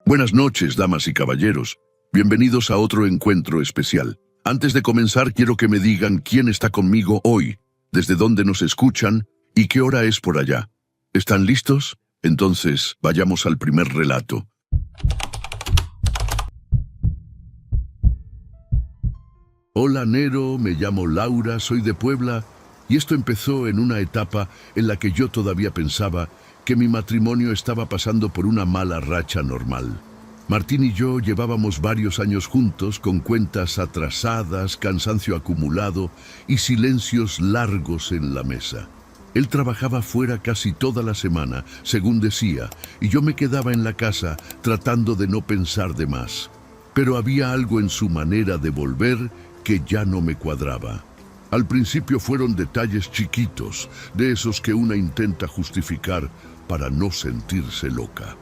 Buenas noches, damas y caballeros. Bienvenidos a otro encuentro especial. Antes de comenzar, quiero que me digan quién está conmigo hoy, desde dónde nos escuchan y qué hora es por allá. ¿Están listos? Entonces, vayamos al primer relato. Hola Nero, me llamo Laura, soy de Puebla, y esto empezó en una etapa en la que yo todavía pensaba que mi matrimonio estaba pasando por una mala racha normal. Martín y yo llevábamos varios años juntos con cuentas atrasadas, cansancio acumulado y silencios largos en la mesa. Él trabajaba fuera casi toda la semana, según decía, y yo me quedaba en la casa tratando de no pensar de más. Pero había algo en su manera de volver que ya no me cuadraba. Al principio fueron detalles chiquitos, de esos que una intenta justificar para no sentirse loca.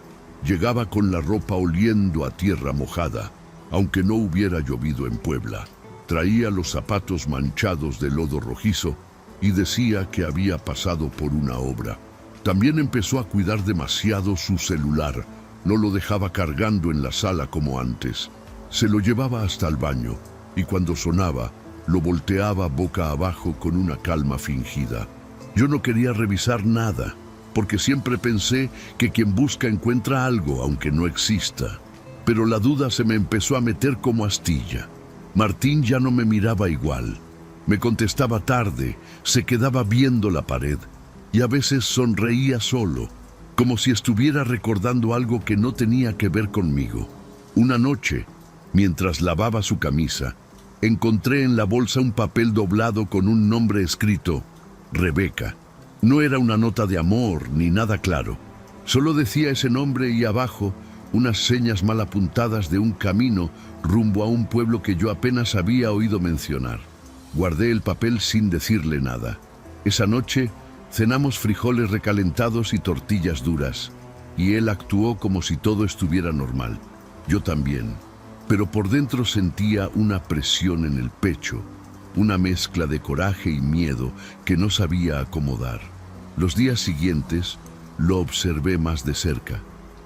Llegaba con la ropa oliendo a tierra mojada, aunque no hubiera llovido en Puebla. Traía los zapatos manchados de lodo rojizo y decía que había pasado por una obra. También empezó a cuidar demasiado su celular. No lo dejaba cargando en la sala como antes. Se lo llevaba hasta el baño y cuando sonaba, lo volteaba boca abajo con una calma fingida. Yo no quería revisar nada, porque siempre pensé que quien busca encuentra algo, aunque no exista. Pero la duda se me empezó a meter como astilla. Martín ya no me miraba igual. Me contestaba tarde, se quedaba viendo la pared, y a veces sonreía solo, como si estuviera recordando algo que no tenía que ver conmigo. Una noche, mientras lavaba su camisa, encontré en la bolsa un papel doblado con un nombre escrito, Rebeca. No era una nota de amor ni nada claro. Solo decía ese nombre y abajo unas señas mal apuntadas de un camino rumbo a un pueblo que yo apenas había oído mencionar. Guardé el papel sin decirle nada. Esa noche cenamos frijoles recalentados y tortillas duras, y él actuó como si todo estuviera normal. Yo también. Pero por dentro sentía una presión en el pecho, una mezcla de coraje y miedo que no sabía acomodar. Los días siguientes lo observé más de cerca.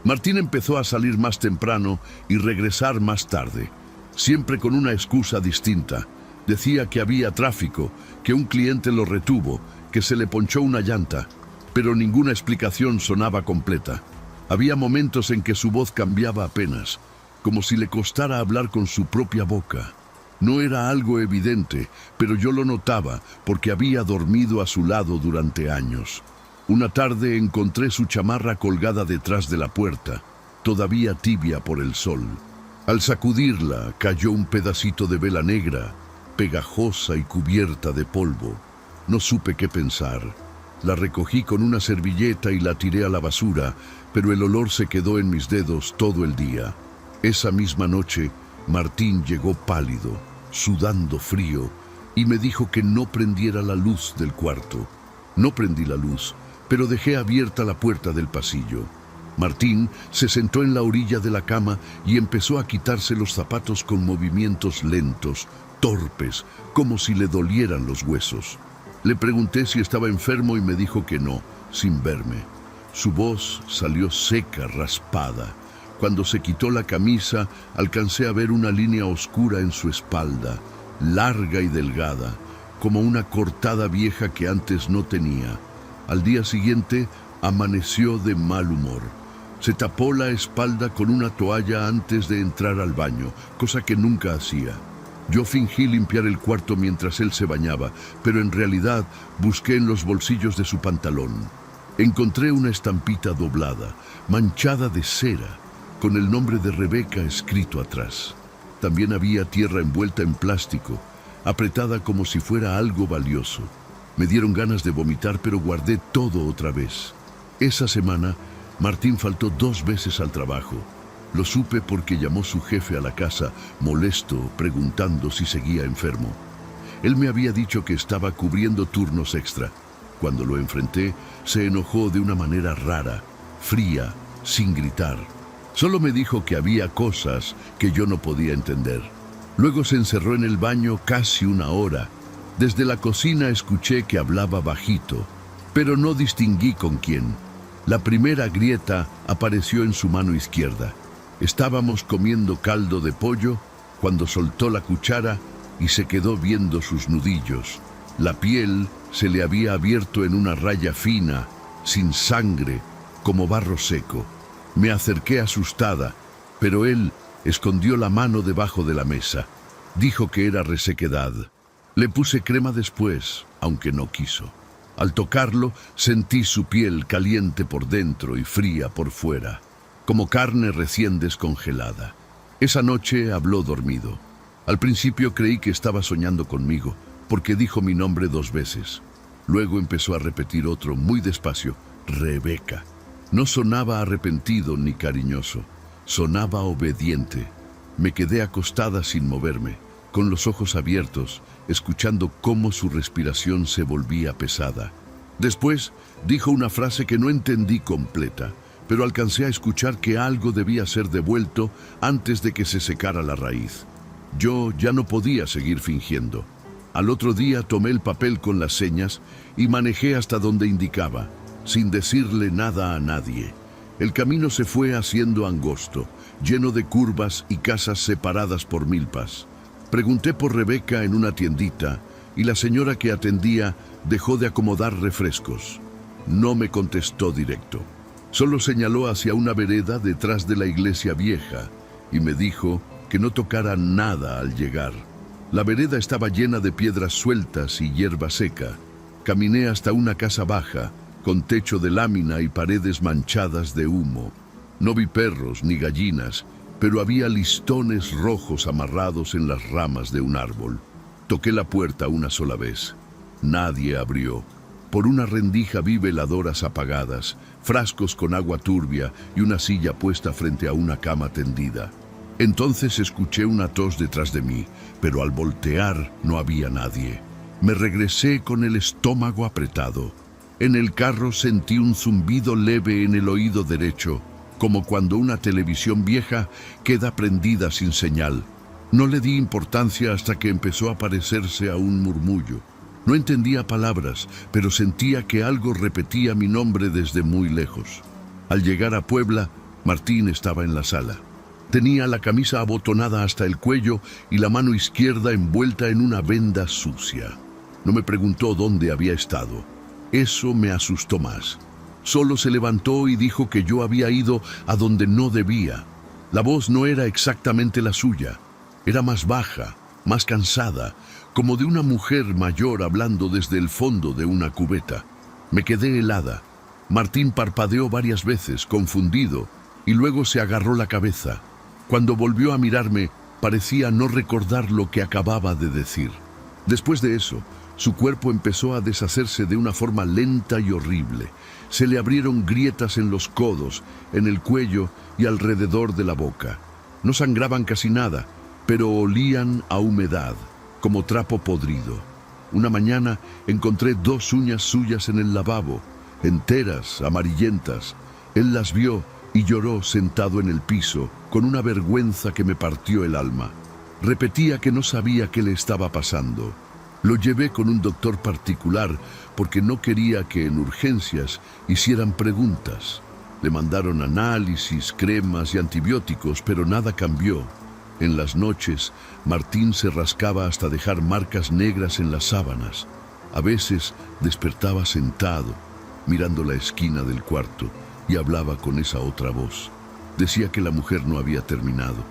Martín empezó a salir más temprano y regresar más tarde, siempre con una excusa distinta. Decía que había tráfico, que un cliente lo retuvo, que se le ponchó una llanta, pero ninguna explicación sonaba completa. Había momentos en que su voz cambiaba apenas, como si le costara hablar con su propia boca. No era algo evidente, pero yo lo notaba porque había dormido a su lado durante años. Una tarde encontré su chamarra colgada detrás de la puerta, todavía tibia por el sol. Al sacudirla, cayó un pedacito de vela negra, pegajosa y cubierta de polvo. No supe qué pensar. La recogí con una servilleta y la tiré a la basura, pero el olor se quedó en mis dedos todo el día. Esa misma noche, Martín llegó pálido, sudando frío, y me dijo que no prendiera la luz del cuarto. No prendí la luz, pero dejé abierta la puerta del pasillo. Martín se sentó en la orilla de la cama y empezó a quitarse los zapatos con movimientos lentos, torpes, como si le dolieran los huesos. Le pregunté si estaba enfermo y me dijo que no, sin verme. Su voz salió seca, raspada. Cuando se quitó la camisa, alcancé a ver una línea oscura en su espalda, larga y delgada, como una cortada vieja que antes no tenía. Al día siguiente, amaneció de mal humor. Se tapó la espalda con una toalla antes de entrar al baño, cosa que nunca hacía. Yo fingí limpiar el cuarto mientras él se bañaba, pero en realidad busqué en los bolsillos de su pantalón. Encontré una estampita doblada, manchada de cera, con el nombre de Rebeca escrito atrás. También había tierra envuelta en plástico, apretada como si fuera algo valioso. Me dieron ganas de vomitar, pero guardé todo otra vez. Esa semana, Martín faltó 2 veces al trabajo. Lo supe porque llamó su jefe a la casa, molesto, preguntando si seguía enfermo. Él me había dicho que estaba cubriendo turnos extra. Cuando lo enfrenté, se enojó de una manera rara, fría, sin gritar. Solo me dijo que había cosas que yo no podía entender. Luego se encerró en el baño casi 1 hora. Desde la cocina escuché que hablaba bajito, pero no distinguí con quién. La primera grieta apareció en su mano izquierda. Estábamos comiendo caldo de pollo cuando soltó la cuchara y se quedó viendo sus nudillos. La piel se le había abierto en una raya fina, sin sangre, como barro seco. Me acerqué asustada, pero él escondió la mano debajo de la mesa. Dijo que era resequedad. Le puse crema después, aunque no quiso. Al tocarlo, sentí su piel caliente por dentro y fría por fuera, como carne recién descongelada. Esa noche habló dormido. Al principio creí que estaba soñando conmigo, porque dijo mi nombre 2 veces. Luego empezó a repetir otro muy despacio, Rebeca. No sonaba arrepentido ni cariñoso, sonaba obediente. Me quedé acostada sin moverme, con los ojos abiertos, escuchando cómo su respiración se volvía pesada. Después dijo una frase que no entendí completa, pero alcancé a escuchar que algo debía ser devuelto antes de que se secara la raíz. Yo ya no podía seguir fingiendo. Al otro día tomé el papel con las señas y manejé hasta donde indicaba, sin decirle nada a nadie. El camino se fue haciendo angosto, lleno de curvas y casas separadas por milpas. Pregunté por Rebeca en una tiendita y la señora que atendía dejó de acomodar refrescos. No me contestó directo. Solo señaló hacia una vereda detrás de la iglesia vieja y me dijo que no tocara nada al llegar. La vereda estaba llena de piedras sueltas y hierba seca. Caminé hasta una casa baja, con techo de lámina y paredes manchadas de humo. No vi perros ni gallinas, pero había listones rojos amarrados en las ramas de un árbol. Toqué la puerta una sola vez. Nadie abrió. Por una rendija vi veladoras apagadas, frascos con agua turbia y una silla puesta frente a una cama tendida. Entonces escuché una tos detrás de mí, pero al voltear no había nadie. Me regresé con el estómago apretado. En el carro sentí un zumbido leve en el oído derecho, como cuando una televisión vieja queda prendida sin señal. No le di importancia hasta que empezó a parecerse a un murmullo. No entendía palabras, pero sentía que algo repetía mi nombre desde muy lejos. Al llegar a Puebla, Martín estaba en la sala. Tenía la camisa abotonada hasta el cuello y la mano izquierda envuelta en una venda sucia. No me preguntó dónde había estado. Eso me asustó más. Solo se levantó y dijo que yo había ido a donde no debía. La voz no era exactamente la suya. Era más baja, más cansada, como de una mujer mayor hablando desde el fondo de una cubeta. Me quedé helada. Martín parpadeó varias veces, confundido, y luego se agarró la cabeza. Cuando volvió a mirarme, parecía no recordar lo que acababa de decir. Después de eso, su cuerpo empezó a deshacerse de una forma lenta y horrible. Se le abrieron grietas en los codos, en el cuello y alrededor de la boca. No sangraban casi nada, pero olían a humedad, como trapo podrido. Una mañana encontré 2 uñas suyas en el lavabo, enteras, amarillentas. Él las vio y lloró sentado en el piso, con una vergüenza que me partió el alma. Repetía que no sabía qué le estaba pasando. Lo llevé con un doctor particular porque no quería que en urgencias hicieran preguntas. Le mandaron análisis, cremas y antibióticos, pero nada cambió. En las noches, Martín se rascaba hasta dejar marcas negras en las sábanas. A veces despertaba sentado, mirando la esquina del cuarto, y hablaba con esa otra voz. Decía que la mujer no había terminado.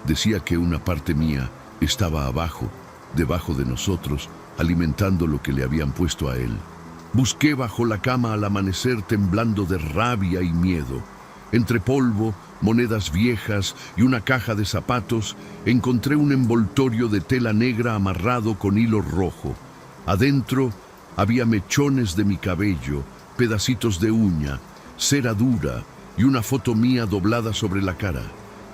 Decía que una parte mía estaba abajo, debajo de nosotros, alimentando lo que le habían puesto a él. Busqué bajo la cama al amanecer temblando de rabia y miedo. Entre polvo, monedas viejas y una caja de zapatos, encontré un envoltorio de tela negra amarrado con hilo rojo. Adentro había mechones de mi cabello, pedacitos de uña, cera dura y una foto mía doblada sobre la cara.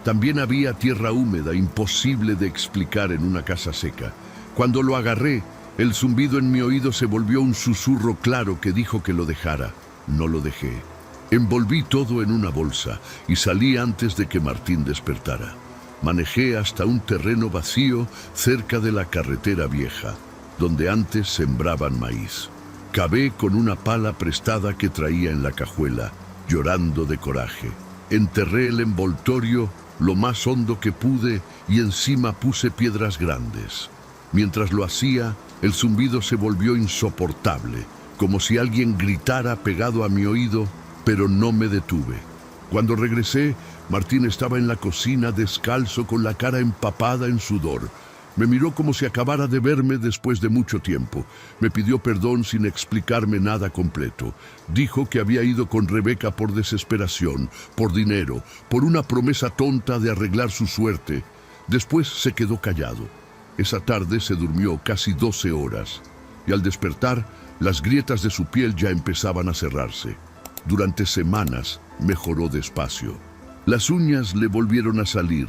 También había tierra húmeda, imposible de explicar en una casa seca. Cuando lo agarré, el zumbido en mi oído se volvió un susurro claro que dijo que lo dejara. No lo dejé. Envolví todo en una bolsa y salí antes de que Martín despertara. Manejé hasta un terreno vacío cerca de la carretera vieja, donde antes sembraban maíz. Cavé con una pala prestada que traía en la cajuela, llorando de coraje. Enterré el envoltorio lo más hondo que pude, y encima puse piedras grandes. Mientras lo hacía, el zumbido se volvió insoportable, como si alguien gritara pegado a mi oído, pero no me detuve. Cuando regresé, Martín estaba en la cocina descalzo con la cara empapada en sudor. Me miró como si acabara de verme después de mucho tiempo. Me pidió perdón sin explicarme nada completo. Dijo que había ido con Rebeca por desesperación, por dinero, por una promesa tonta de arreglar su suerte. Después se quedó callado. Esa tarde se durmió casi 12 horas y al despertar, las grietas de su piel ya empezaban a cerrarse. Durante semanas mejoró despacio. Las uñas le volvieron a salir,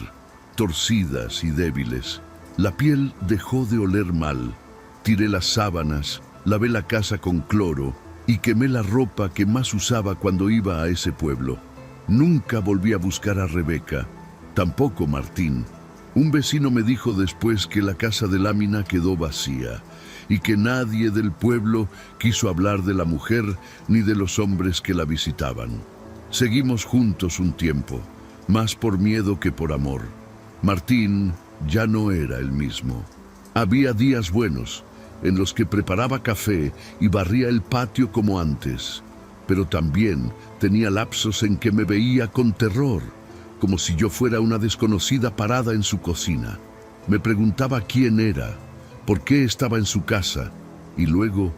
torcidas y débiles. La piel dejó de oler mal. Tiré las sábanas, lavé la casa con cloro y quemé la ropa que más usaba cuando iba a ese pueblo. Nunca volví a buscar a Rebeca, tampoco Martín. Un vecino me dijo después que la casa de lámina quedó vacía y que nadie del pueblo quiso hablar de la mujer ni de los hombres que la visitaban. Seguimos juntos un tiempo, más por miedo que por amor. Martín ya no era el mismo. Había días buenos, en los que preparaba café y barría el patio como antes, pero también tenía lapsos en que me veía con terror, como si yo fuera una desconocida parada en su cocina. Me preguntaba quién era, por qué estaba en su casa, y luego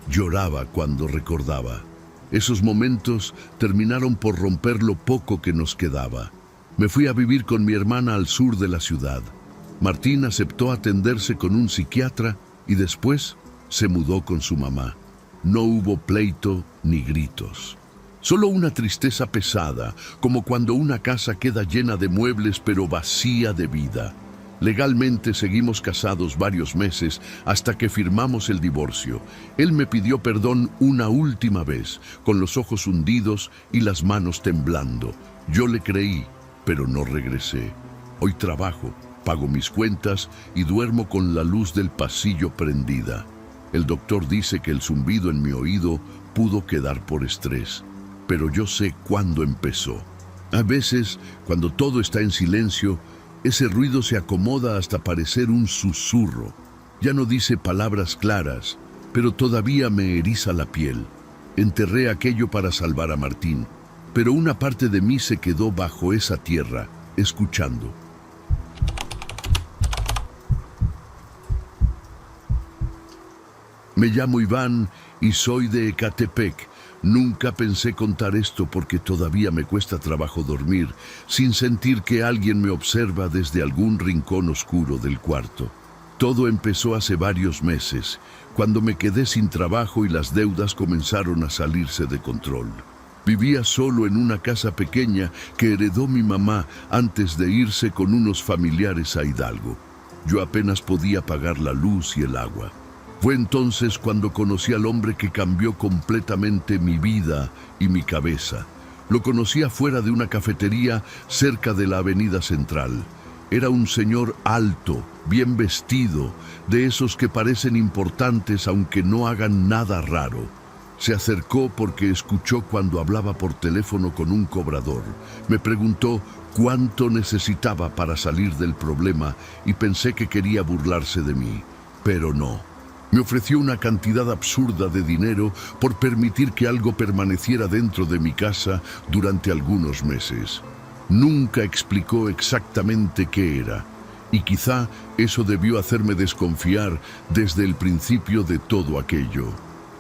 lloraba cuando recordaba. Esos momentos terminaron por romper lo poco que nos quedaba. Me fui a vivir con mi hermana al sur de la ciudad. Martín aceptó atenderse con un psiquiatra y después se mudó con su mamá. No hubo pleito ni gritos. Solo una tristeza pesada, como cuando una casa queda llena de muebles pero vacía de vida. Legalmente seguimos casados varios meses hasta que firmamos el divorcio. Él me pidió perdón una última vez, con los ojos hundidos y las manos temblando. Yo le creí, pero no regresé. Hoy trabajo, pago mis cuentas y duermo con la luz del pasillo prendida. El doctor dice que el zumbido en mi oído pudo quedar por estrés, pero yo sé cuándo empezó. A veces, cuando todo está en silencio, ese ruido se acomoda hasta parecer un susurro. Ya no dice palabras claras, pero todavía me eriza la piel. Enterré aquello para salvar a Martín, pero una parte de mí se quedó bajo esa tierra, escuchando. Me llamo Iván y soy de Ecatepec. Nunca pensé contar esto porque todavía me cuesta trabajo dormir sin sentir que alguien me observa desde algún rincón oscuro del cuarto. Todo empezó hace varios meses, cuando me quedé sin trabajo y las deudas comenzaron a salirse de control. Vivía solo en una casa pequeña que heredó mi mamá antes de irse con unos familiares a Hidalgo. Yo apenas podía pagar la luz y el agua. Fue entonces cuando conocí al hombre que cambió completamente mi vida y mi cabeza. Lo conocí afuera de una cafetería cerca de la Avenida Central. Era un señor alto, bien vestido, de esos que parecen importantes aunque no hagan nada raro. Se acercó porque escuchó cuando hablaba por teléfono con un cobrador. Me preguntó cuánto necesitaba para salir del problema y pensé que quería burlarse de mí, pero no. Me ofreció una cantidad absurda de dinero por permitir que algo permaneciera dentro de mi casa durante algunos meses. Nunca explicó exactamente qué era, y quizá eso debió hacerme desconfiar desde el principio de todo aquello.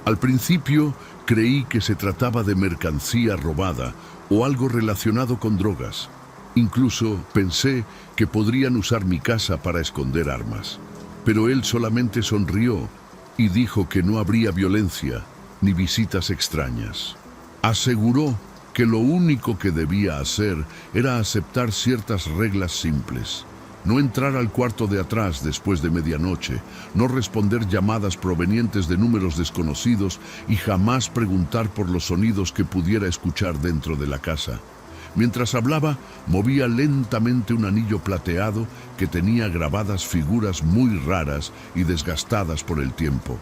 Al principio creí que se trataba de mercancía robada o algo relacionado con drogas. Incluso pensé que podrían usar mi casa para esconder armas. Pero él solamente sonrió y dijo que no habría violencia ni visitas extrañas. Aseguró que lo único que debía hacer era aceptar ciertas reglas simples. No entrar al cuarto de atrás después de medianoche, no responder llamadas provenientes de números desconocidos y jamás preguntar por los sonidos que pudiera escuchar dentro de la casa. Mientras hablaba, movía lentamente un anillo plateado que tenía grabadas figuras muy raras y desgastadas por el tiempo.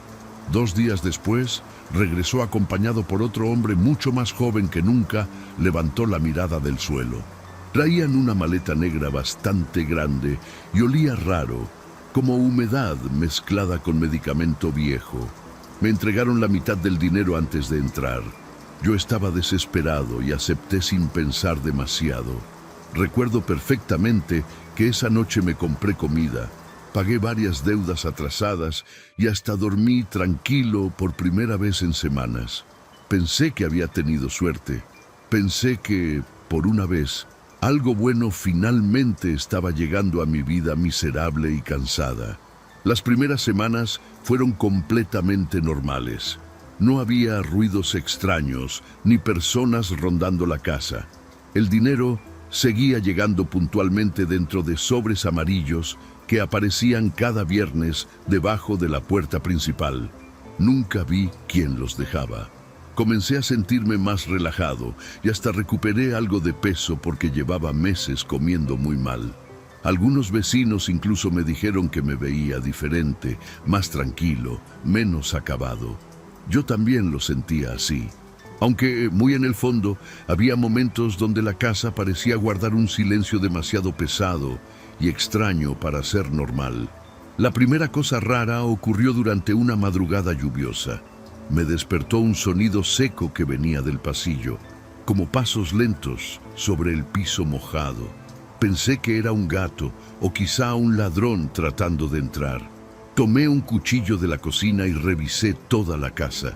2 días después, regresó acompañado por otro hombre mucho más joven que nunca, levantó la mirada del suelo. Traían una maleta negra bastante grande y olía raro, como humedad mezclada con medicamento viejo. Me entregaron la mitad del dinero antes de entrar. Yo estaba desesperado y acepté sin pensar demasiado. Recuerdo perfectamente que esa noche me compré comida, pagué varias deudas atrasadas y hasta dormí tranquilo por primera vez en semanas. Pensé que había tenido suerte. Pensé que, por una vez, algo bueno finalmente estaba llegando a mi vida miserable y cansada. Las primeras semanas fueron completamente normales. No había ruidos extraños ni personas rondando la casa. El dinero seguía llegando puntualmente dentro de sobres amarillos que aparecían cada viernes debajo de la puerta principal. Nunca vi quién los dejaba. Comencé a sentirme más relajado y hasta recuperé algo de peso porque llevaba meses comiendo muy mal. Algunos vecinos incluso me dijeron que me veía diferente, más tranquilo, menos acabado. Yo también lo sentía así. Aunque muy en el fondo había momentos donde la casa parecía guardar un silencio demasiado pesado y extraño para ser normal. La primera cosa rara ocurrió durante una madrugada lluviosa. Me despertó un sonido seco que venía del pasillo, como pasos lentos sobre el piso mojado. Pensé que era un gato o quizá un ladrón tratando de entrar. Tomé un cuchillo de la cocina y revisé toda la casa,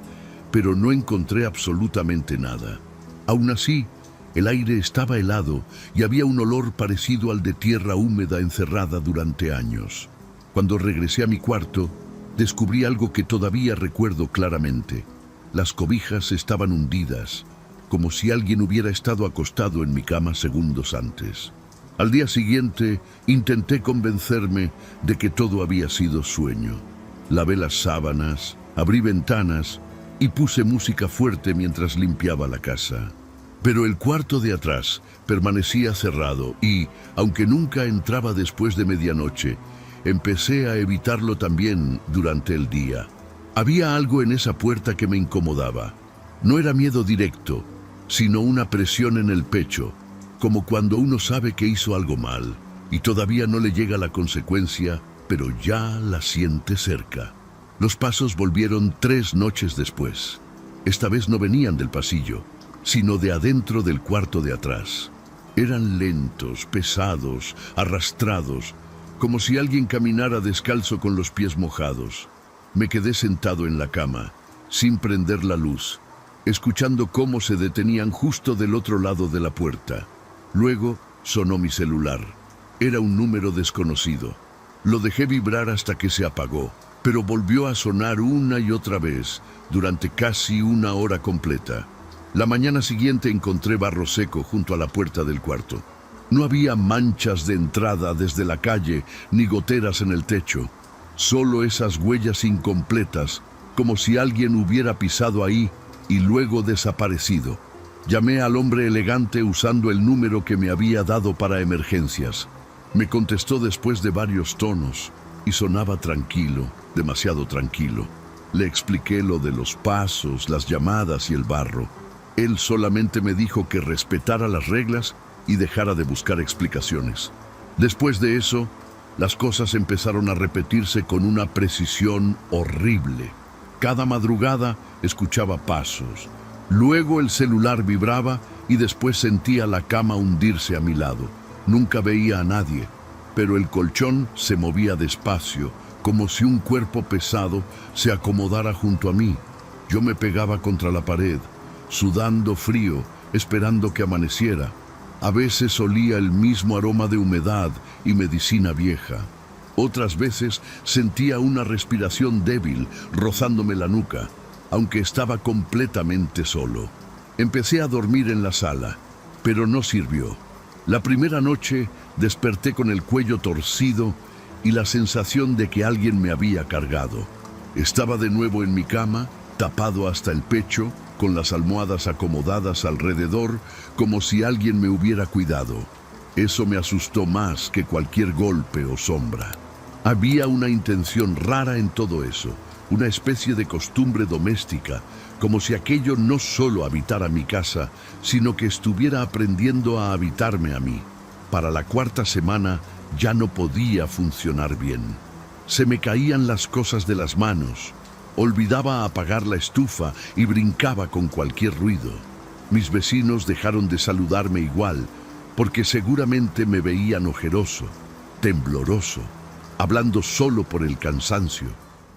pero no encontré absolutamente nada. Aún así, el aire estaba helado y había un olor parecido al de tierra húmeda encerrada durante años. Cuando regresé a mi cuarto, descubrí algo que todavía recuerdo claramente. Las cobijas estaban hundidas, como si alguien hubiera estado acostado en mi cama segundos antes. Al día siguiente, intenté convencerme de que todo había sido sueño. Lavé las sábanas, abrí ventanas y puse música fuerte mientras limpiaba la casa. Pero el cuarto de atrás permanecía cerrado y, aunque nunca entraba después de medianoche, empecé a evitarlo también durante el día. Había algo en esa puerta que me incomodaba. No era miedo directo, sino una presión en el pecho, como cuando uno sabe que hizo algo mal y todavía no le llega la consecuencia, pero ya la siente cerca. Los pasos volvieron 3 noches después. Esta vez no venían del pasillo, sino de adentro del cuarto de atrás. Eran lentos, pesados, arrastrados, como si alguien caminara descalzo con los pies mojados. Me quedé sentado en la cama, sin prender la luz, escuchando cómo se detenían justo del otro lado de la puerta. Luego sonó mi celular. Era un número desconocido. Lo dejé vibrar hasta que se apagó, pero volvió a sonar una y otra vez durante casi 1 hora completa. La mañana siguiente encontré barro seco junto a la puerta del cuarto. No había manchas de entrada desde la calle ni goteras en el techo. Solo esas huellas incompletas, como si alguien hubiera pisado ahí y luego desaparecido. Llamé al hombre elegante usando el número que me había dado para emergencias. Me contestó después de varios tonos y sonaba tranquilo, demasiado tranquilo. Le expliqué lo de los pasos, las llamadas y el barro. Él solamente me dijo que respetara las reglas y dejara de buscar explicaciones. Después de eso, las cosas empezaron a repetirse con una precisión horrible. Cada madrugada escuchaba pasos. Luego el celular vibraba y después sentía la cama hundirse a mi lado. Nunca veía a nadie, pero el colchón se movía despacio, como si un cuerpo pesado se acomodara junto a mí. Yo me pegaba contra la pared, sudando frío, esperando que amaneciera. A veces olía el mismo aroma de humedad y medicina vieja. Otras veces sentía una respiración débil rozándome la nuca, aunque estaba completamente solo. Empecé a dormir en la sala, pero no sirvió. La primera noche desperté con el cuello torcido y la sensación de que alguien me había cargado. Estaba de nuevo en mi cama, tapado hasta el pecho, con las almohadas acomodadas alrededor, como si alguien me hubiera cuidado. Eso me asustó más que cualquier golpe o sombra. Había una intención rara en todo eso, una especie de costumbre doméstica, como si aquello no solo habitara mi casa, sino que estuviera aprendiendo a habitarme a mí. Para la cuarta semana ya no podía funcionar bien. Se me caían las cosas de las manos, olvidaba apagar la estufa y brincaba con cualquier ruido. Mis vecinos dejaron de saludarme igual, porque seguramente me veían ojeroso, tembloroso, hablando solo por el cansancio.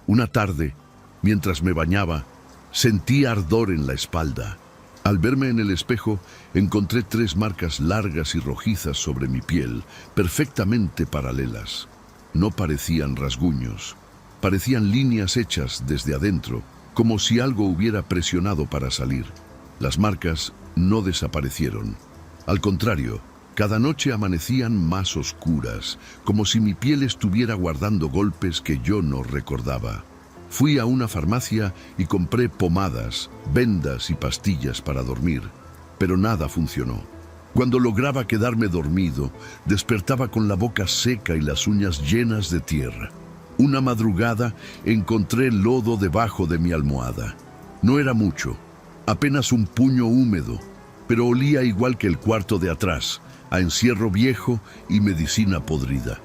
Una tarde, mientras me bañaba, sentí ardor en la espalda. Al verme en el espejo, encontré 3 marcas largas y rojizas sobre mi piel, perfectamente paralelas. No parecían rasguños, parecían líneas hechas desde adentro, como si algo hubiera presionado para salir. Las marcas no desaparecieron. Al contrario, cada noche amanecían más oscuras, como si mi piel estuviera guardando golpes que yo no recordaba. Fui a una farmacia y compré pomadas, vendas y pastillas para dormir, pero nada funcionó. Cuando lograba quedarme dormido, despertaba con la boca seca y las uñas llenas de tierra. Una madrugada encontré lodo debajo de mi almohada. No era mucho, apenas un puño húmedo, pero olía igual que el cuarto de atrás, a encierro viejo y medicina podrida.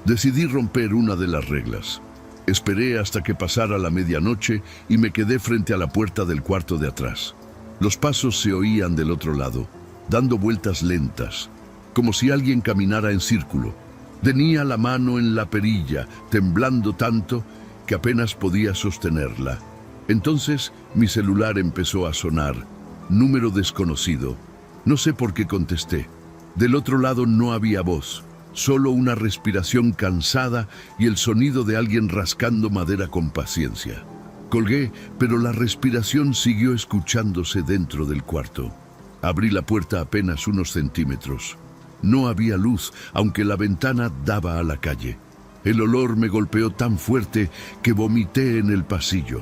Decidí romper una de las reglas. Esperé hasta que pasara la medianoche y me quedé frente a la puerta del cuarto de atrás. Los pasos se oían del otro lado, dando vueltas lentas, como si alguien caminara en círculo. Tenía la mano en la perilla, temblando tanto que apenas podía sostenerla. Entonces mi celular empezó a sonar. Número desconocido. No sé por qué contesté. Del otro lado no había voz. Solo una respiración cansada y el sonido de alguien rascando madera con paciencia. Colgué, pero la respiración siguió escuchándose dentro del cuarto. Abrí la puerta apenas unos centímetros. No había luz, aunque la ventana daba a la calle. El olor me golpeó tan fuerte que vomité en el pasillo.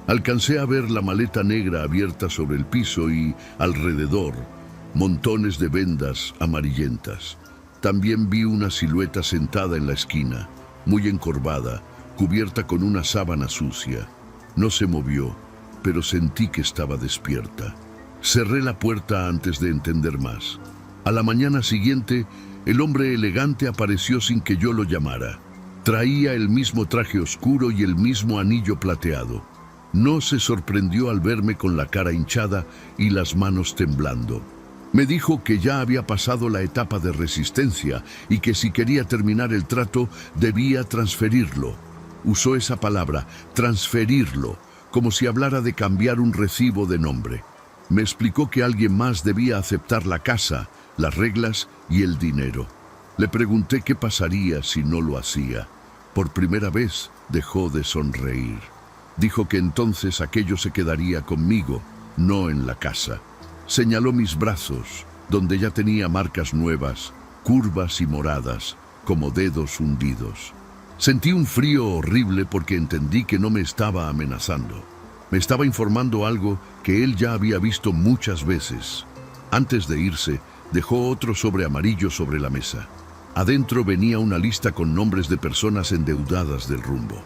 Alcancé a ver la maleta negra abierta sobre el piso y, alrededor, montones de vendas amarillentas. También vi una silueta sentada en la esquina, muy encorvada, cubierta con una sábana sucia. No se movió, pero sentí que estaba despierta. Cerré la puerta antes de entender más. A la mañana siguiente, el hombre elegante apareció sin que yo lo llamara. Traía el mismo traje oscuro y el mismo anillo plateado. No se sorprendió al verme con la cara hinchada y las manos temblando. Me dijo que ya había pasado la etapa de resistencia y que si quería terminar el trato debía transferirlo. Usó esa palabra, transferirlo, como si hablara de cambiar un recibo de nombre. Me explicó que alguien más debía aceptar la casa, las reglas y el dinero. Le pregunté qué pasaría si no lo hacía. Por primera vez dejó de sonreír. Dijo que entonces aquello se quedaría conmigo, no en la casa. Señaló mis brazos, donde ya tenía marcas nuevas, curvas y moradas, como dedos hundidos. Sentí un frío horrible porque entendí que no me estaba amenazando. Me estaba informando algo que él ya había visto muchas veces. Antes de irse, dejó otro sobre amarillo sobre la mesa. Adentro venía una lista con nombres de personas endeudadas del rumbo.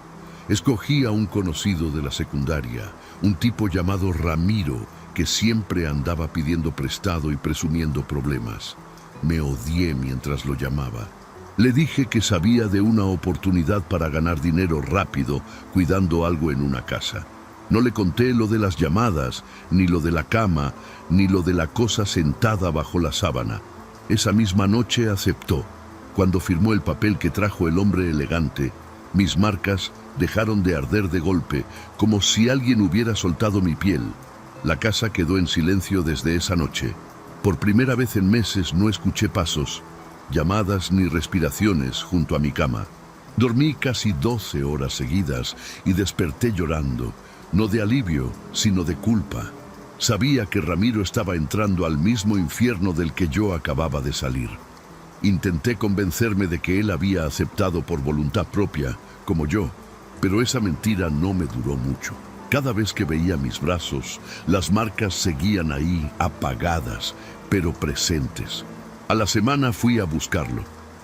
Escogí a un conocido de la secundaria, un tipo llamado Ramiro, que siempre andaba pidiendo prestado y presumiendo problemas. Me odié mientras lo llamaba. Le dije que sabía de una oportunidad para ganar dinero rápido cuidando algo en una casa. No le conté lo de las llamadas, ni lo de la cama, ni lo de la cosa sentada bajo la sábana. Esa misma noche aceptó. Cuando firmó el papel que trajo el hombre elegante, mis marcas dejaron de arder de golpe, como si alguien hubiera soltado mi piel. La casa quedó en silencio desde esa noche. Por primera vez en meses no escuché pasos, llamadas ni respiraciones junto a mi cama. Dormí casi 12 horas seguidas y desperté llorando, no de alivio, sino de culpa. Sabía que Ramiro estaba entrando al mismo infierno del que yo acababa de salir. Intenté convencerme de que él había aceptado por voluntad propia, como yo, pero esa mentira no me duró mucho. Cada vez que veía mis brazos, las marcas seguían ahí, apagadas, pero presentes. A la semana fui a buscarlo.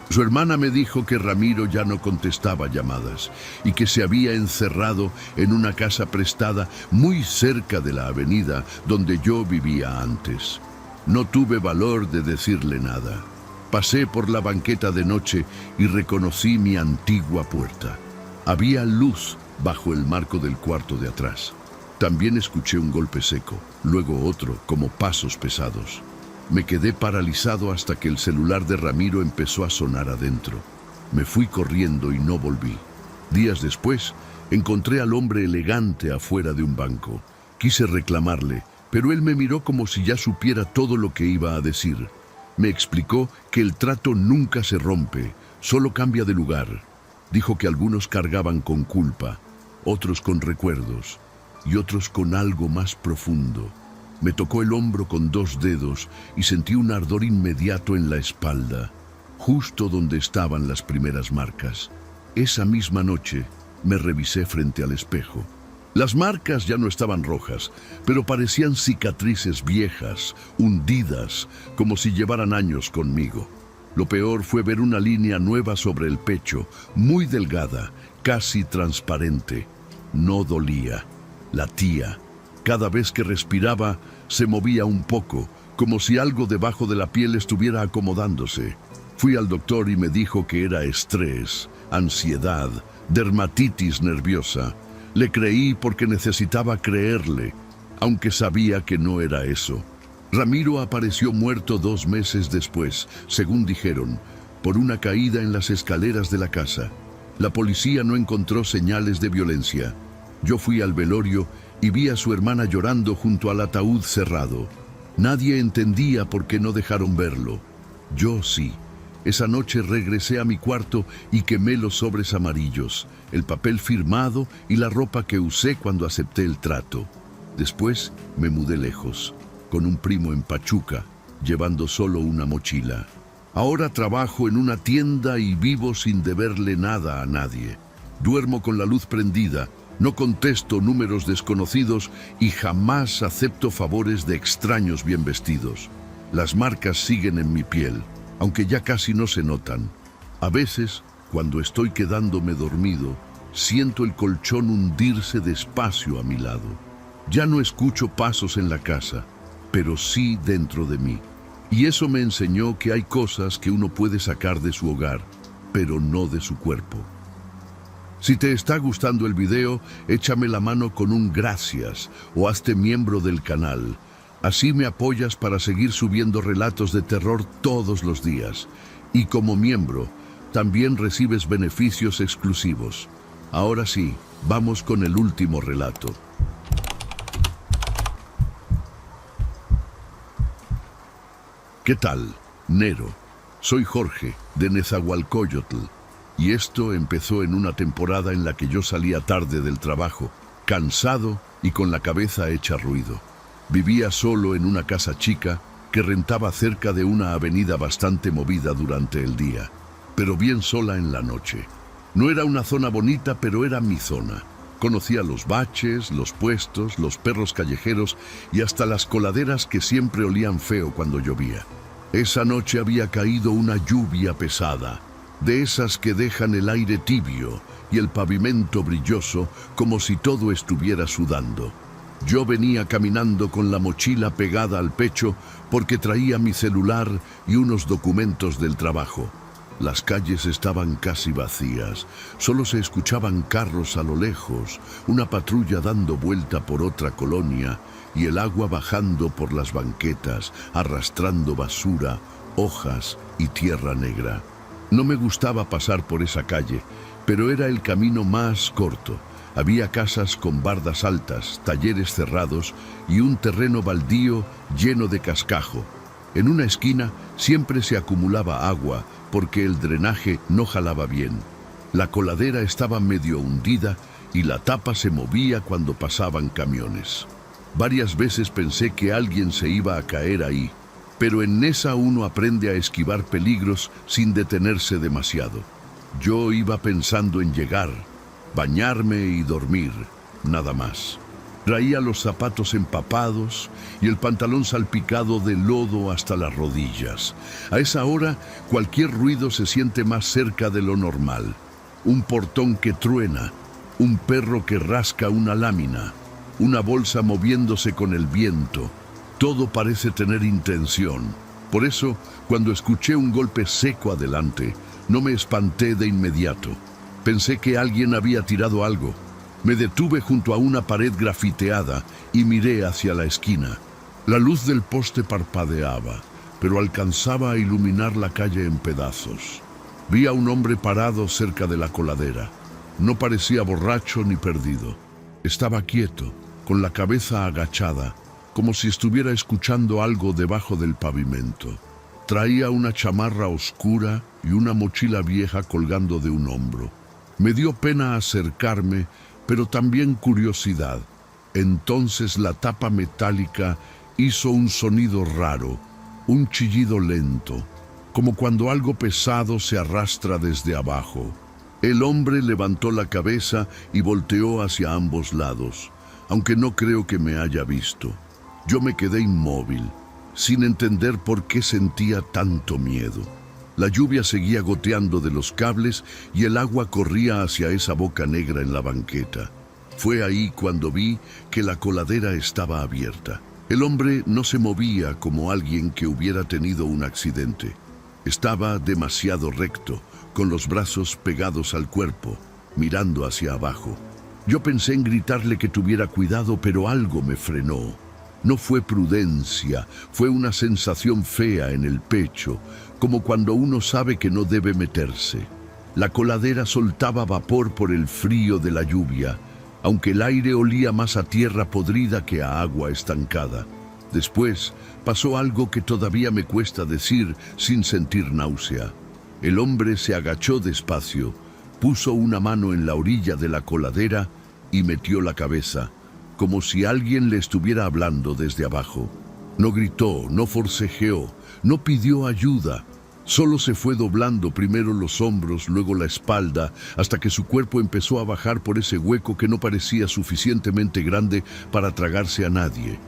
Su hermana me dijo que Ramiro ya no contestaba llamadas y que se había encerrado en una casa prestada muy cerca de la avenida donde yo vivía antes. No tuve valor de decirle nada. Pasé por la banqueta de noche y reconocí mi antigua puerta. Había luz bajo el marco del cuarto de atrás. También escuché un golpe seco, luego otro, como pasos pesados. Me quedé paralizado hasta que el celular de Ramiro empezó a sonar adentro. Me fui corriendo y no volví. Días después, encontré al hombre elegante afuera de un banco. Quise reclamarle, pero él me miró como si ya supiera todo lo que iba a decir. Me explicó que el trato nunca se rompe, solo cambia de lugar. Dijo que algunos cargaban con culpa, otros con recuerdos y otros con algo más profundo. Me tocó el hombro con 2 dedos y sentí un ardor inmediato en la espalda, justo donde estaban las primeras marcas. Esa misma noche me revisé frente al espejo. Las marcas ya no estaban rojas, pero parecían cicatrices viejas, hundidas, como si llevaran años conmigo. Lo peor fue ver una línea nueva sobre el pecho, muy delgada, casi transparente. No dolía, latía. Cada vez que respiraba, se movía un poco, como si algo debajo de la piel estuviera acomodándose. Fui al doctor y me dijo que era estrés, ansiedad, dermatitis nerviosa. Le creí porque necesitaba creerle, aunque sabía que no era eso. Ramiro apareció muerto 2 meses después, según dijeron, por una caída en las escaleras de la casa. La policía no encontró señales de violencia. Yo fui al velorio y vi a su hermana llorando junto al ataúd cerrado. Nadie entendía por qué no dejaron verlo. Yo sí. Esa noche regresé a mi cuarto y quemé los sobres amarillos, el papel firmado y la ropa que usé cuando acepté el trato. Después me mudé lejos, con un primo en Pachuca, llevando solo una mochila. Ahora trabajo en una tienda y vivo sin deberle nada a nadie. Duermo con la luz prendida, no contesto números desconocidos y jamás acepto favores de extraños bien vestidos. Las marcas siguen en mi piel, aunque ya casi no se notan. A veces, cuando estoy quedándome dormido, siento el colchón hundirse despacio a mi lado. Ya no escucho pasos en la casa, pero sí dentro de mí. Y eso me enseñó que hay cosas que uno puede sacar de su hogar, pero no de su cuerpo. Si te está gustando el video, échame la mano con un gracias o hazte miembro del canal. Así me apoyas para seguir subiendo relatos de terror todos los días. Y como miembro, también recibes beneficios exclusivos. Ahora sí, vamos con el último relato. ¿Qué tal, Nero? Soy Jorge, de Nezahualcóyotl. Y esto empezó en una temporada en la que yo salía tarde del trabajo, cansado y con la cabeza hecha ruido. Vivía solo en una casa chica que rentaba cerca de una avenida bastante movida durante el día, pero bien sola en la noche. No era una zona bonita, pero era mi zona. Conocía los baches, los puestos, los perros callejeros y hasta las coladeras que siempre olían feo cuando llovía. Esa noche había caído una lluvia pesada, de esas que dejan el aire tibio y el pavimento brilloso como si todo estuviera sudando. Yo venía caminando con la mochila pegada al pecho porque traía mi celular y unos documentos del trabajo. Las calles estaban casi vacías, solo se escuchaban carros a lo lejos, una patrulla dando vuelta por otra colonia y el agua bajando por las banquetas, arrastrando basura, hojas y tierra negra. No me gustaba pasar por esa calle, pero era el camino más corto. Había casas con bardas altas, talleres cerrados y un terreno baldío lleno de cascajo. En una esquina siempre se acumulaba agua porque el drenaje no jalaba bien. La coladera estaba medio hundida y la tapa se movía cuando pasaban camiones. Varias veces pensé que alguien se iba a caer ahí, pero en esa uno aprende a esquivar peligros sin detenerse demasiado. Yo iba pensando en llegar, bañarme y dormir, nada más. Traía los zapatos empapados y el pantalón salpicado de lodo hasta las rodillas. A esa hora, cualquier ruido se siente más cerca de lo normal. Un portón que truena, un perro que rasca una lámina, una bolsa moviéndose con el viento. Todo parece tener intención. Por eso, cuando escuché un golpe seco adelante, no me espanté de inmediato. Pensé que alguien había tirado algo. Me detuve junto a una pared grafiteada y miré hacia la esquina. La luz del poste parpadeaba, pero alcanzaba a iluminar la calle en pedazos. Vi a un hombre parado cerca de la coladera. No parecía borracho ni perdido. Estaba quieto, con la cabeza agachada, como si estuviera escuchando algo debajo del pavimento. Traía una chamarra oscura y una mochila vieja colgando de un hombro. Me dio pena acercarme, pero también curiosidad. Entonces la tapa metálica hizo un sonido raro, un chillido lento, como cuando algo pesado se arrastra desde abajo. El hombre levantó la cabeza y volteó hacia ambos lados, aunque no creo que me haya visto. Yo me quedé inmóvil, sin entender por qué sentía tanto miedo. La lluvia seguía goteando de los cables y el agua corría hacia esa boca negra en la banqueta. Fue ahí cuando vi que la coladera estaba abierta. El hombre no se movía como alguien que hubiera tenido un accidente. Estaba demasiado recto, con los brazos pegados al cuerpo, mirando hacia abajo. Yo pensé en gritarle que tuviera cuidado, pero algo me frenó. No fue prudencia, fue una sensación fea en el pecho, como cuando uno sabe que no debe meterse. La coladera soltaba vapor por el frío de la lluvia, aunque el aire olía más a tierra podrida que a agua estancada. Después pasó algo que todavía me cuesta decir sin sentir náusea. El hombre se agachó despacio, puso una mano en la orilla de la coladera y metió la cabeza, como si alguien le estuviera hablando desde abajo. No gritó, no forcejeó, no pidió ayuda. Solo se fue doblando primero los hombros, luego la espalda, hasta que su cuerpo empezó a bajar por ese hueco que no parecía suficientemente grande para tragarse a nadie.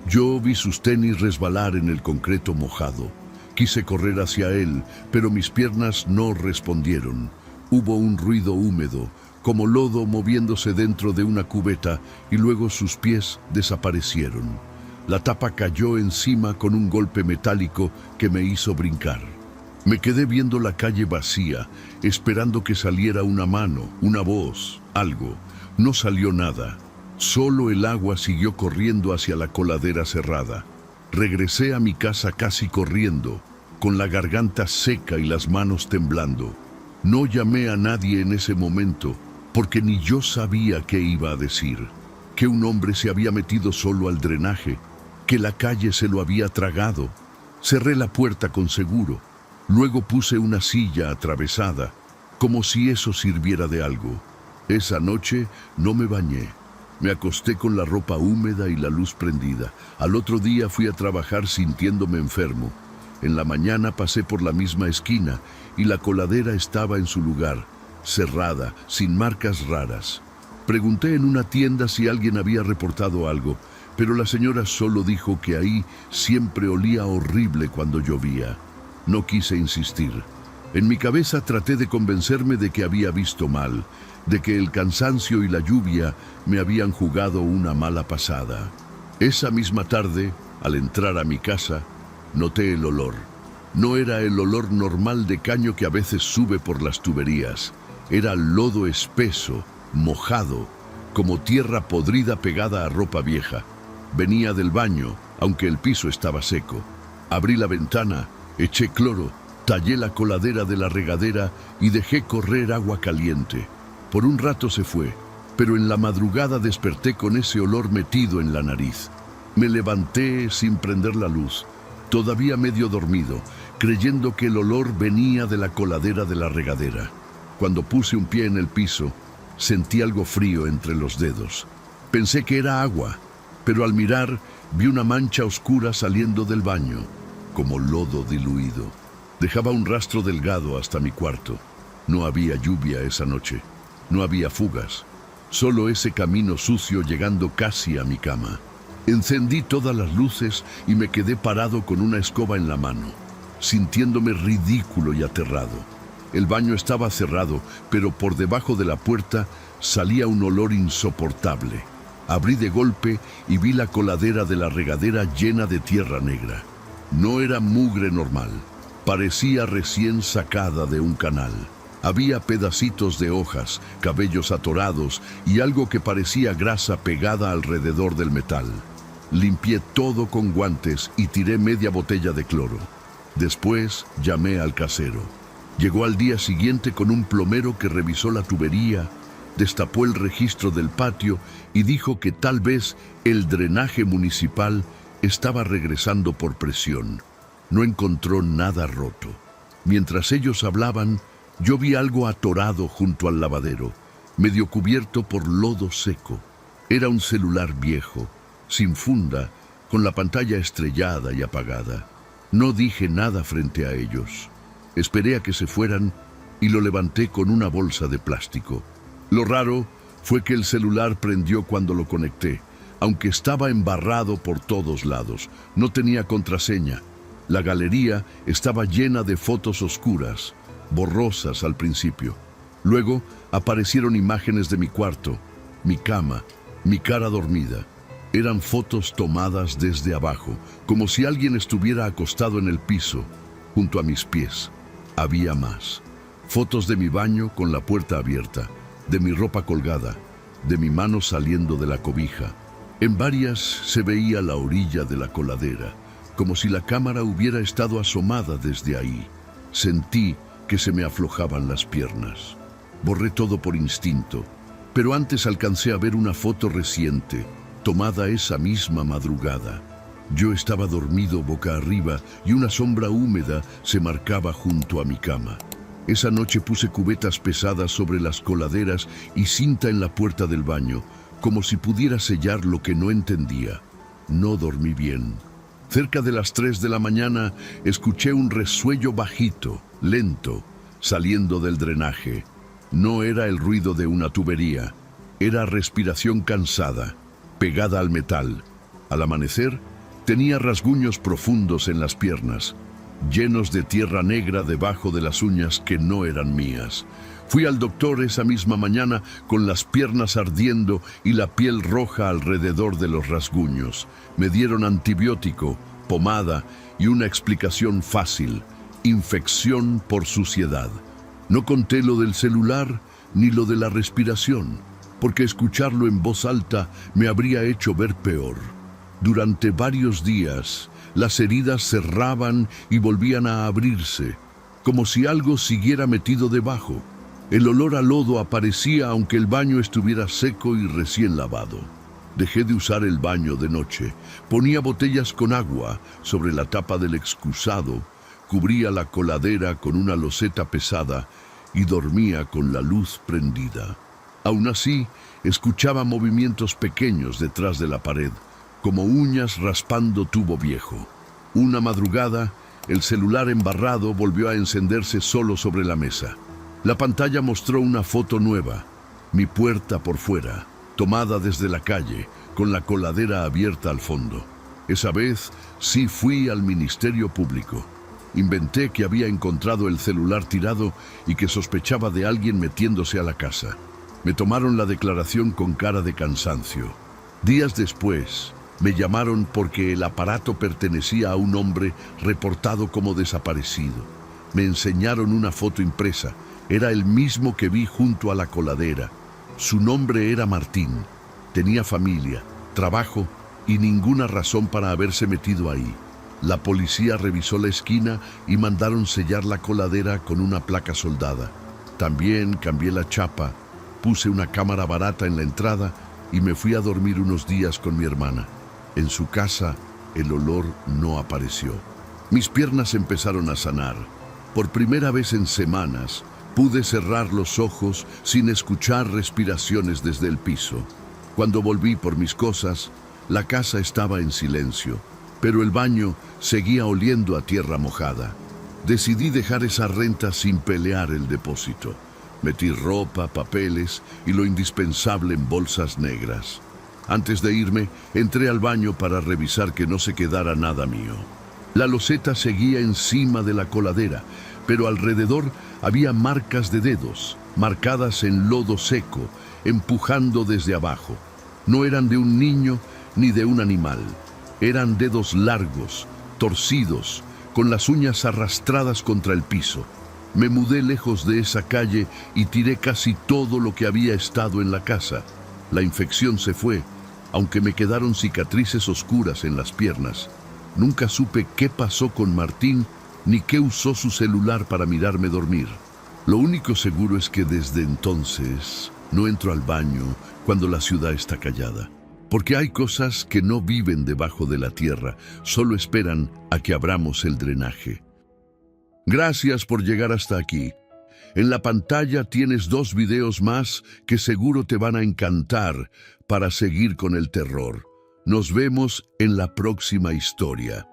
Yo vi sus tenis resbalar en el concreto mojado. Quise correr hacia él, pero mis piernas no respondieron. Hubo un ruido húmedo, como lodo moviéndose dentro de una cubeta, y luego sus pies desaparecieron. La tapa cayó encima con un golpe metálico que me hizo brincar. Me quedé viendo la calle vacía, esperando que saliera una mano, una voz, algo. No salió nada. Solo el agua siguió corriendo hacia la coladera cerrada. Regresé a mi casa casi corriendo, con la garganta seca y las manos temblando. No llamé a nadie en ese momento, porque ni yo sabía qué iba a decir. Que un hombre se había metido solo al drenaje, que la calle se lo había tragado. Cerré la puerta con seguro. Luego puse una silla atravesada, como si eso sirviera de algo. Esa noche no me bañé. Me acosté con la ropa húmeda y la luz prendida. Al otro día fui a trabajar sintiéndome enfermo. En la mañana pasé por la misma esquina y la coladera estaba en su lugar, cerrada, sin marcas raras. Pregunté en una tienda si alguien había reportado algo, pero la señora solo dijo que ahí siempre olía horrible cuando llovía. No quise insistir. En mi cabeza traté de convencerme de que había visto mal, de que el cansancio y la lluvia me habían jugado una mala pasada. Esa misma tarde, al entrar a mi casa, noté el olor. No era el olor normal de caño que a veces sube por las tuberías. Era lodo espeso, mojado, como tierra podrida pegada a ropa vieja. Venía del baño, aunque el piso estaba seco. Abrí la ventana, eché cloro, tallé la coladera de la regadera y dejé correr agua caliente. Por un rato se fue, pero en la madrugada desperté con ese olor metido en la nariz. Me levanté sin prender la luz, todavía medio dormido, creyendo que el olor venía de la coladera de la regadera. Cuando puse un pie en el piso, sentí algo frío entre los dedos. Pensé que era agua, pero al mirar vi una mancha oscura saliendo del baño, como lodo diluido. Dejaba un rastro delgado hasta mi cuarto. No había lluvia esa noche. No había fugas. solo ese camino sucio llegando casi a mi cama. Encendí todas las luces y me quedé parado con una escoba en la mano, sintiéndome ridículo y aterrado. El baño estaba cerrado, pero por debajo de la puerta salía un olor insoportable. Abrí de golpe y vi la coladera de la regadera llena de tierra negra. No era mugre normal, parecía recién sacada de un canal. Había pedacitos de hojas, cabellos atorados y algo que parecía grasa pegada alrededor del metal. Limpié todo con guantes y tiré media botella de cloro. Después llamé al casero. Llegó al día siguiente con un plomero que revisó la tubería, destapó el registro del patio y dijo que tal vez el drenaje municipal estaba regresando por presión. No encontró nada roto. Mientras ellos hablaban, yo vi algo atorado junto al lavadero, medio cubierto por lodo seco. Era un celular viejo, sin funda, con la pantalla estrellada y apagada. No dije nada frente a ellos. Esperé a que se fueran y lo levanté con una bolsa de plástico. Lo raro fue que el celular prendió cuando lo conecté, aunque estaba embarrado por todos lados. No tenía contraseña. La galería estaba llena de fotos oscuras, borrosas al principio. Luego aparecieron imágenes de mi cuarto, mi cama, mi cara dormida. Eran fotos tomadas desde abajo, como si alguien estuviera acostado en el piso, junto a mis pies. Había más. Fotos de mi baño con la puerta abierta, de mi ropa colgada, de mi mano saliendo de la cobija. En varias se veía la orilla de la coladera, como si la cámara hubiera estado asomada desde ahí. Sentí que se me aflojaban las piernas. Borré todo por instinto, pero antes alcancé a ver una foto reciente, tomada esa misma madrugada. Yo estaba dormido boca arriba y una sombra húmeda se marcaba junto a mi cama. Esa noche puse cubetas pesadas sobre las coladeras y cinta en la puerta del baño, como si pudiera sellar lo que no entendía. No dormí bien. Cerca de las 3 de la mañana escuché un resuello bajito, lento, saliendo del drenaje. No era el ruido de una tubería, era respiración cansada, pegada al metal. Al amanecer, tenía rasguños profundos en las piernas, llenos de tierra negra debajo de las uñas que no eran mías. Fui al doctor esa misma mañana con las piernas ardiendo y la piel roja alrededor de los rasguños. Me dieron antibiótico, pomada y una explicación fácil: infección por suciedad. No conté lo del celular ni lo de la respiración, porque escucharlo en voz alta me habría hecho ver peor. Durante varios días, las heridas cerraban y volvían a abrirse, como si algo siguiera metido debajo. El olor a lodo aparecía aunque el baño estuviera seco y recién lavado. Dejé de usar el baño de noche. Ponía botellas con agua sobre la tapa del excusado, cubría la coladera con una loseta pesada y dormía con la luz prendida. Aún así, escuchaba movimientos pequeños detrás de la pared, como uñas raspando tubo viejo. Una madrugada, el celular embarrado volvió a encenderse solo sobre la mesa. La pantalla mostró una foto nueva, mi puerta por fuera, tomada desde la calle, con la coladera abierta al fondo. Esa vez sí fui al Ministerio Público. Inventé que había encontrado el celular tirado y que sospechaba de alguien metiéndose a la casa. Me tomaron la declaración con cara de cansancio. Días después, me llamaron porque el aparato pertenecía a un hombre reportado como desaparecido. Me enseñaron una foto impresa. Era el mismo que vi junto a la coladera. Su nombre era Martín. Tenía familia, trabajo y ninguna razón para haberse metido ahí. La policía revisó la esquina y mandaron sellar la coladera con una placa soldada. También cambié la chapa, puse una cámara barata en la entrada y me fui a dormir unos días con mi hermana. En su casa, el olor no apareció. Mis piernas empezaron a sanar. Por primera vez en semanas, pude cerrar los ojos sin escuchar respiraciones desde el piso. Cuando volví por mis cosas, la casa estaba en silencio, pero el baño seguía oliendo a tierra mojada. Decidí dejar esa renta sin pelear el depósito. Metí ropa, papeles y lo indispensable en bolsas negras. Antes de irme, entré al baño para revisar que no se quedara nada mío. La loseta seguía encima de la coladera, pero alrededor había marcas de dedos, marcadas en lodo seco, empujando desde abajo. No eran de un niño ni de un animal. Eran dedos largos, torcidos, con las uñas arrastradas contra el piso. Me mudé lejos de esa calle y tiré casi todo lo que había estado en la casa. La infección se fue, aunque me quedaron cicatrices oscuras en las piernas. Nunca supe qué pasó con Martín, ni qué usó su celular para mirarme dormir. Lo único seguro es que desde entonces no entro al baño cuando la ciudad está callada. Porque hay cosas que no viven debajo de la tierra, solo esperan a que abramos el drenaje. Gracias por llegar hasta aquí. En la pantalla tienes 2 videos más que seguro te van a encantar para seguir con el terror. Nos vemos en la próxima historia.